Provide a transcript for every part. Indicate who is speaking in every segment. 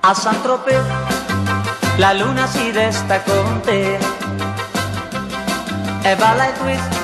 Speaker 1: A Saint-Tropez la luna si resta con te e balla il twist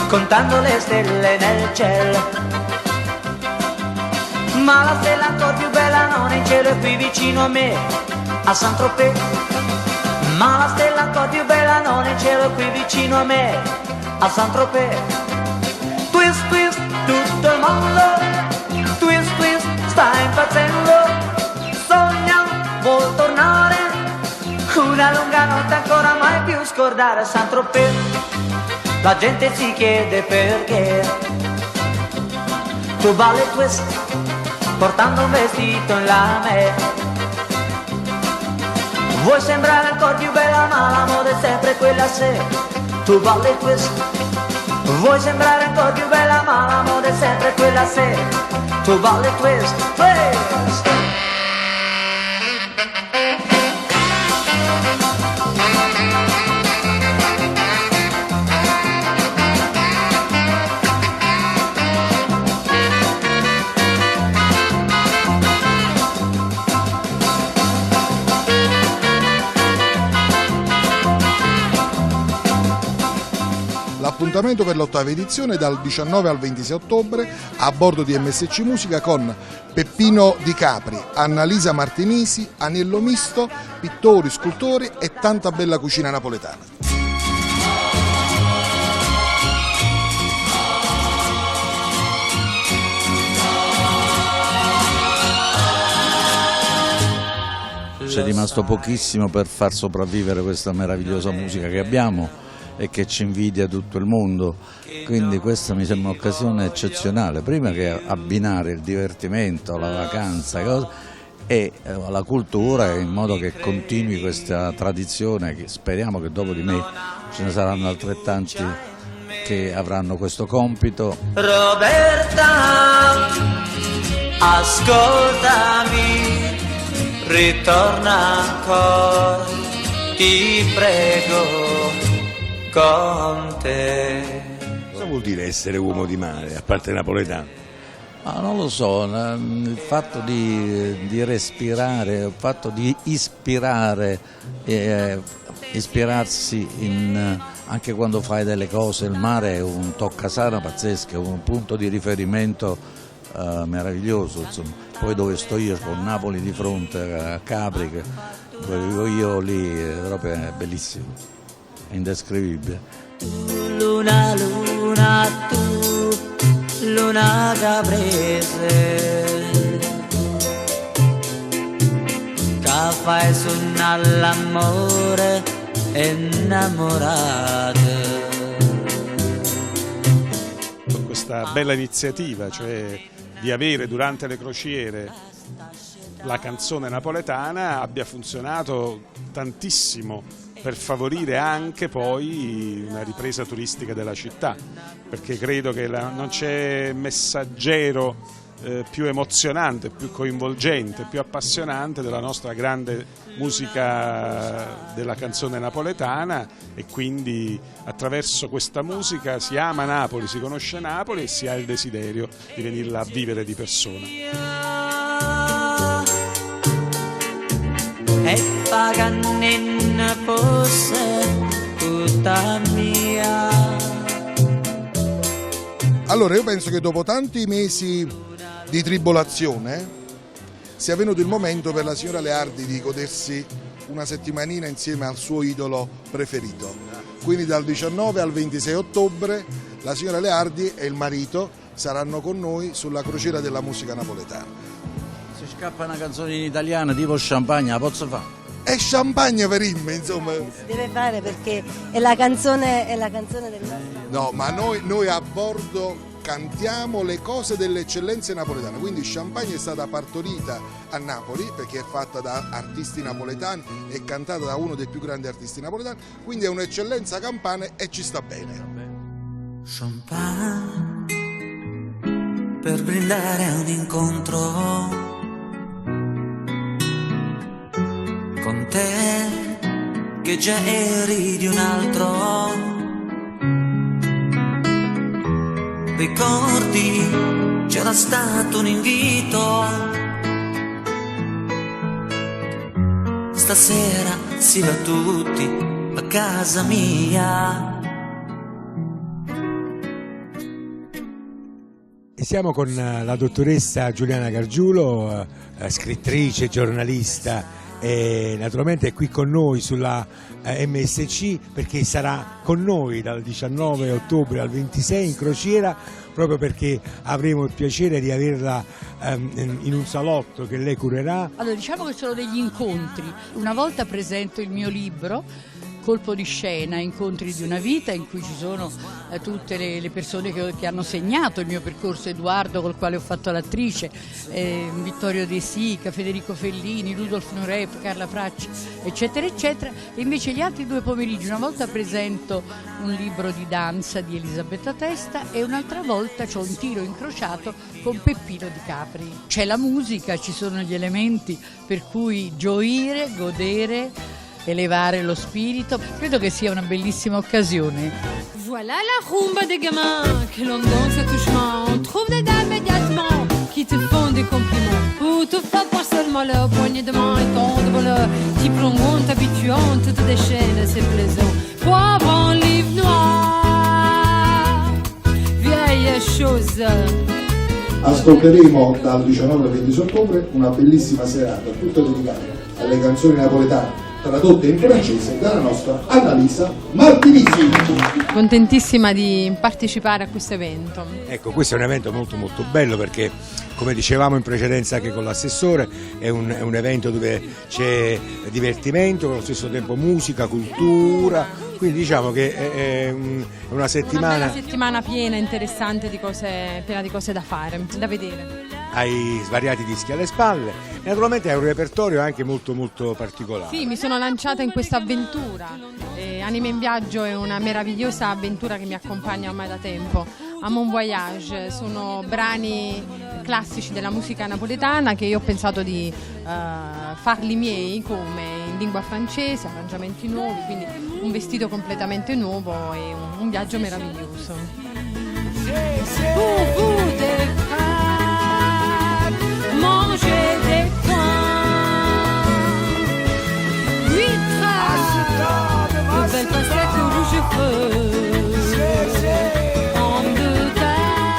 Speaker 1: contando le stelle nel cielo. Ma la stella ancora più bella non è in cielo, è qui vicino a me, a Saint-Tropez. Ma la stella ancora più bella non è in cielo, è qui vicino a me, a Saint-Tropez. Twist, twist, tutto il mondo, twist, twist, sta impazzendo. Sogna, vuol tornare, una lunga notte ancora mai più scordare. A Saint-Tropez la gente si chiede perché tu balli twist portando un vestito in lame. Vuoi sembrare ancora più bella ma la moda è sempre quella se tu balli twist. Vuoi sembrare ancora più bella ma la moda è sempre quella se tu balli twist, twist.
Speaker 2: L'appuntamento per l'8ª edizione dal 19 al 26 ottobre a bordo di MSC Musica con Peppino Di Capri, Annalisa Martinisi, Aniello Misto, pittori, scultori e tanta bella cucina napoletana.
Speaker 3: C'è rimasto pochissimo per far sopravvivere questa meravigliosa musica che abbiamo e che ci invidia tutto il mondo, quindi questa mi sembra un'occasione eccezionale, prima che abbinare il divertimento, la vacanza e la cultura, in modo che continui questa tradizione, che speriamo che dopo di me ce ne saranno altrettanti che avranno questo compito.
Speaker 1: Roberta, ascoltami, ritorna ancora, ti prego, con te.
Speaker 4: Cosa vuol dire essere uomo di mare, a parte napoletano?
Speaker 3: Non lo so, il fatto di respirare, il fatto di ispirarsi anche quando fai delle cose, il mare è un toccasana pazzesco, è un punto di riferimento meraviglioso, insomma. Poi dove sto io, con Napoli di fronte, a Capri, dove vivo io lì, proprio è bellissimo. Indescrivibile.
Speaker 1: Luna, luna, tu, luna caprese, che fai suonare all'amore innamorate.
Speaker 5: Questa bella iniziativa, cioè di avere durante le crociere la canzone napoletana, abbia funzionato tantissimo per favorire anche poi una ripresa turistica della città, perché credo che non c'è messaggero più emozionante, più coinvolgente, più appassionante della nostra grande musica della canzone napoletana, e quindi attraverso questa musica si ama Napoli, si conosce Napoli e si ha il desiderio di venirla a vivere di persona.
Speaker 1: E paganin fosse tutta mia.
Speaker 2: Allora io penso che dopo tanti mesi di tribolazione sia venuto il momento per la signora Leardi di godersi una settimanina insieme al suo idolo preferito. Quindi dal 19 al 26 ottobre la signora Leardi e il marito saranno con noi sulla crociera della musica napoletana.
Speaker 3: Se scappa una canzone in italiano tipo Champagne, la posso fare?
Speaker 2: È champagne per me, insomma.
Speaker 6: Si deve fare perché è la canzone del nostro.
Speaker 2: No, ma noi a bordo cantiamo le cose delle eccellenze napoletane, quindi Champagne è stata partorita a Napoli perché è fatta da artisti napoletani e cantata da uno dei più grandi artisti napoletani, quindi è un'eccellenza campana e ci sta bene.
Speaker 1: Champagne per brindare a un incontro con te che già eri di un altro. Ricordi c'era stato un invito. Stasera si va tutti a casa mia.
Speaker 7: E siamo con la dottoressa Giuliana Gargiulo, scrittrice, giornalista, e naturalmente è qui con noi sulla MSC perché sarà con noi dal 19 ottobre al 26 in crociera, proprio perché avremo il piacere di averla in un salotto che lei curerà.
Speaker 8: Allora, diciamo che sono degli incontri. Una volta presento il mio libro, Colpo di scena, incontri di una vita, in cui ci sono tutte le persone che hanno segnato il mio percorso, Edoardo col quale ho fatto l'attrice, Vittorio De Sica, Federico Fellini, Rudolf Nureyev, Carla Fracci, eccetera eccetera. E invece gli altri 2 pomeriggi, una volta presento un libro di danza di Elisabetta Testa e un'altra volta c'ho un tiro incrociato con Peppino Di Capri. C'è la musica, ci sono gli elementi per cui gioire, godere, elevare lo spirito. Credo che sia una bellissima occasione.
Speaker 9: Voilà la rumba des gamins que l'on danse à touchement. On trouve des dames immédiatement qui te font des compliments. Ou te frappent seulement leur poignée de main et tendre leur t'y prolongant, t'habituant, te déchaîne, c'est plaisant. Poivre en livre noir, vieille chose.
Speaker 2: Ascolteremo dal 19 al 26 ottobre una bellissima serata tutta dedicata alle canzoni napoletane tradotte in francese dalla nostra Annalisa Martinizzi.
Speaker 9: Contentissima di partecipare a questo evento.
Speaker 7: Ecco, questo è un evento molto molto bello perché, come dicevamo in precedenza anche con l'assessore, è un evento dove c'è divertimento, allo stesso tempo musica, cultura, quindi diciamo che è una settimana...
Speaker 9: Una bella settimana piena, interessante, piena di cose da fare, da vedere.
Speaker 7: Hai svariati dischi alle spalle e naturalmente hai un repertorio anche molto molto particolare.
Speaker 9: Sì, mi sono lanciata in questa avventura. Anima in viaggio è una meravigliosa avventura che mi accompagna ormai da tempo. Amon Voyage sono brani classici della musica napoletana che io ho pensato di farli miei, come in lingua francese, arrangiamenti nuovi, quindi un vestito completamente nuovo e un viaggio meraviglioso. Manger des pains, huîtres, de belles passettes rouges feux, pommes de terre.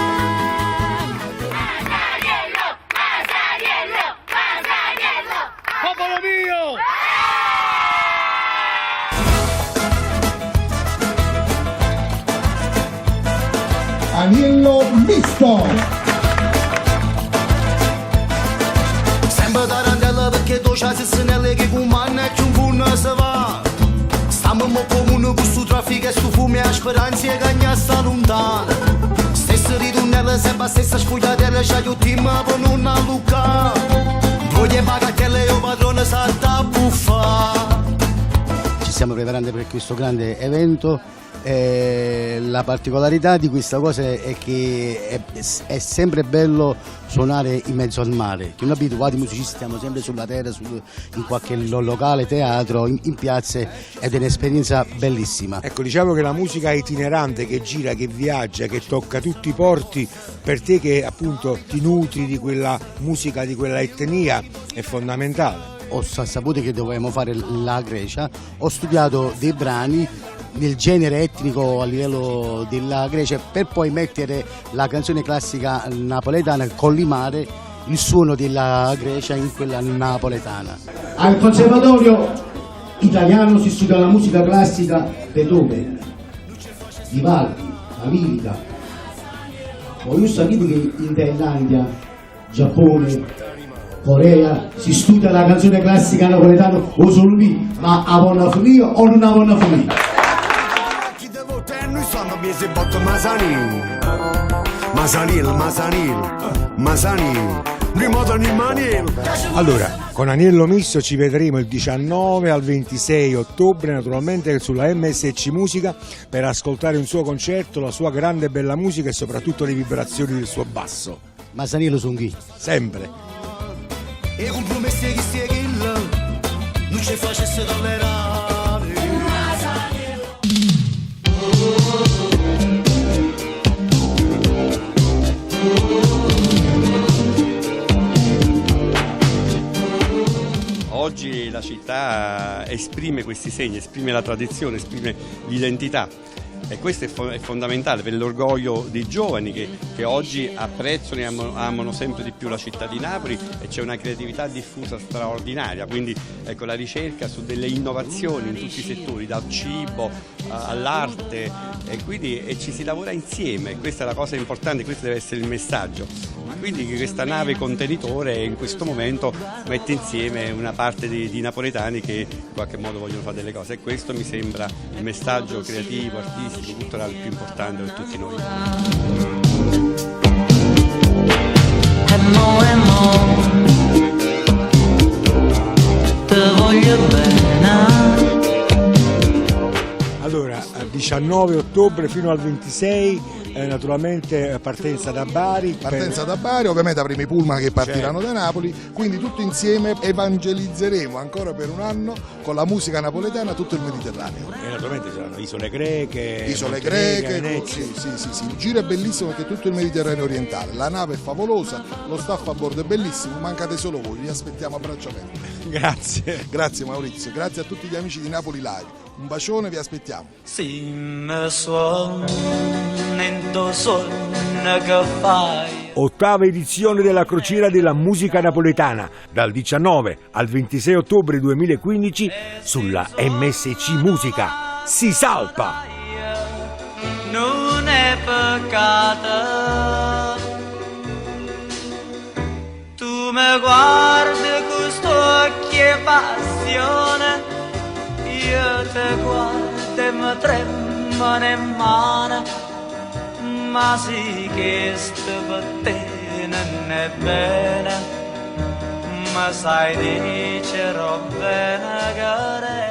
Speaker 9: Masaniello, popolo mio!
Speaker 2: Agnello misto.
Speaker 10: Perché tu c'hai sinelle che comanda che un buon se va. Stiamo in comune con sto traffico e sto fumo a speranza e cagna sta lontana. Stessa ritornella sempre stessa sfogliatella c'hai il team per non allucare. Voglio bagatelle e padrone sa da buffa.
Speaker 11: Ci stiamo preparando per questo grande evento. La particolarità di questa cosa è che è sempre bello suonare in mezzo al mare, che noi abituati musicisti stiamo sempre sulla terra, in qualche locale, teatro, in piazze, ed è un'esperienza bellissima.
Speaker 7: Ecco, diciamo che la musica itinerante che gira, che viaggia, che tocca tutti i porti, per te che appunto ti nutri di quella musica, di quella etnia, è fondamentale.
Speaker 11: Ho saputo che dovevamo fare la Grecia, ho studiato dei brani nel genere etnico a livello della Grecia per poi mettere la canzone classica napoletana, collimare il suono della Grecia in quella napoletana.
Speaker 12: Al Conservatorio Italiano si studia la musica classica Beethoven, Vivaldi, la lirica. Ho io saputo che in Thailandia, Giappone, Corea si studia la canzone classica napoletana o solo lì, ma a buona finire o non a buona finire.
Speaker 7: Allora, con Agnello Misto ci vedremo il 19 al 26 ottobre, naturalmente sulla MSC Musica, per ascoltare un suo concerto, la sua grande e bella musica e soprattutto le vibrazioni del suo basso.
Speaker 11: Masaniello sono qui.
Speaker 7: Sempre.
Speaker 10: E con promesse che stia kill non ci facesse tollerare.
Speaker 13: oggi la città esprime questi segni, esprime la tradizione, esprime l'identità. E questo è fondamentale per l'orgoglio dei giovani che oggi apprezzano e amano sempre di più la città di Napoli, e c'è una creatività diffusa straordinaria, quindi ecco, la ricerca su delle innovazioni in tutti i settori, dal cibo all'arte, e ci si lavora insieme. Questa è la cosa importante, questo deve essere il messaggio. Quindi questa nave contenitore in questo momento mette insieme una parte di napoletani che in qualche modo vogliono fare delle cose, e questo mi sembra il messaggio creativo, artistico, culturale più importante per tutti noi.
Speaker 7: Allora, 19 ottobre fino al 26, naturalmente partenza da Bari.
Speaker 2: Da Bari, ovviamente avremo i pullman che partiranno da Napoli, quindi tutti insieme evangelizzeremo ancora per un anno con la musica napoletana tutto il Mediterraneo.
Speaker 7: E naturalmente saranno isole greche.
Speaker 2: Sì. Il giro è bellissimo perché tutto il Mediterraneo orientale, la nave è favolosa, lo staff a bordo è bellissimo, mancate solo voi, vi aspettiamo a braccia aperte.
Speaker 7: Grazie.
Speaker 2: Grazie Maurizio, grazie a tutti gli amici di Napoli Live. Un bacione, vi aspettiamo.
Speaker 7: Ottava edizione della Crociera della Musica Napoletana, dal 19 al 26 ottobre 2015 sulla MSC Musica. Si salpa!
Speaker 1: Non è peccato, tu mi guardi con sto occhio e passione, io te guardo e mi tremano in mano, ma sì che sto per te non è bene, ma sai dicerò bene che